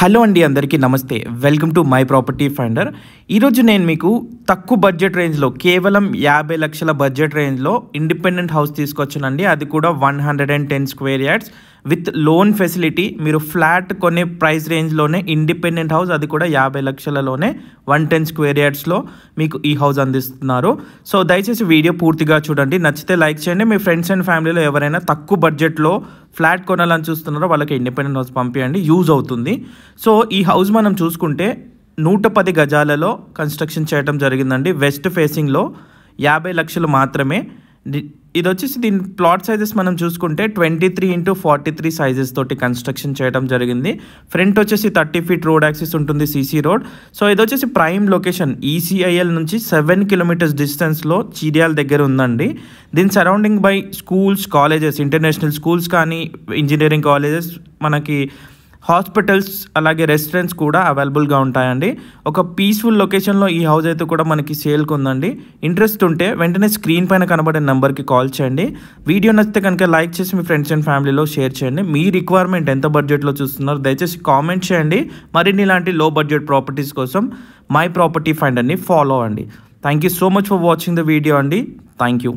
Hello అండి, అందరికీ నమస్తే. Welcome to my property finder. ఈరోజు నేను మీకు తక్కువ బడ్జెట్ రేంజ్లో కేవలం 50 లక్షల బడ్జెట్ రేంజ్లో ఇండిపెండెంట్ హౌస్ తీసుకొచ్చానండి. అది కూడా 110 square yards with loan facility. మీరు ఫ్లాట్ కొనే ప్రైస్ రేంజ్లోనే ఇండిపెండెంట్ హౌస్, అది కూడా 50 లక్షలలోనే 110 స్క్వేర్ యార్డ్స్లో మీకు ఈ హౌస్ అందిస్తున్నారు. సో దయచేసి వీడియో పూర్తిగా చూడండి. నచ్చితే లైక్ చేయండి. మీ ఫ్రెండ్స్ అండ్ ఫ్యామిలీలో ఎవరైనా తక్కువ బడ్జెట్లో ఫ్లాట్ కొనాలని చూస్తున్నారో వాళ్ళకి ఇండిపెండెంట్ హౌస్ పంపించండి, యూజ్ అవుతుంది. సో ఈ హౌస్ మనం చూసుకుంటే 110 గజాలలో కన్స్ట్రక్షన్ చేయడం జరిగిందండి. వెస్ట్ ఫేసింగ్లో 50 లక్షలు మాత్రమే. ఇది వచ్చేసి దీని ప్లాట్ సైజెస్ మనం చూసుకుంటే 23x43 సైజెస్ తోటి కన్స్ట్రక్షన్ చేయడం జరిగింది. ఫ్రంట్ వచ్చేసి 30 ఫీట్ రోడ్ యాక్సిస్ ఉంటుంది, సీసీ రోడ్. సో ఇది వచ్చేసి ప్రైమ్ లొకేషన్ ఈసీఐఎల్ నుంచి 7 కిలోమీటర్స్ డిస్టెన్స్లో చీర్యాల దగ్గర ఉందండి. దీని surrounding by schools, colleges, international schools కానీ ఇంజనీరింగ్ కాలేజెస్, మనకి హాస్పిటల్స్, అలాగే రెస్టారెంట్స్ కూడా అవైలబుల్గా ఉంటాయండి. ఒక పీస్ఫుల్ లొకేషన్లో ఈ హౌస్ అయితే కూడా మనకి సేల్కి ఉందండి. ఇంట్రెస్ట్ ఉంటే వెంటనే స్క్రీన్ పైన కనబడే నెంబర్కి కాల్ చేయండి. వీడియో నచ్చితే కనుక లైక్ చేసి మీ ఫ్రెండ్స్ అండ్ ఫ్యామిలీలో షేర్ చేయండి. మీ రిక్వైర్మెంట్ ఎంత బడ్జెట్లో చూస్తున్నారు దయచేసి కామెంట్ చేయండి. మరిన్ని ఇలాంటి లో బడ్జెట్ ప్రాపర్టీస్ కోసం మై ప్రాపర్టీ ఫైండర్ని ఫాలో అవ్వండి. Thank you so much for watching the video అండి. Thank you.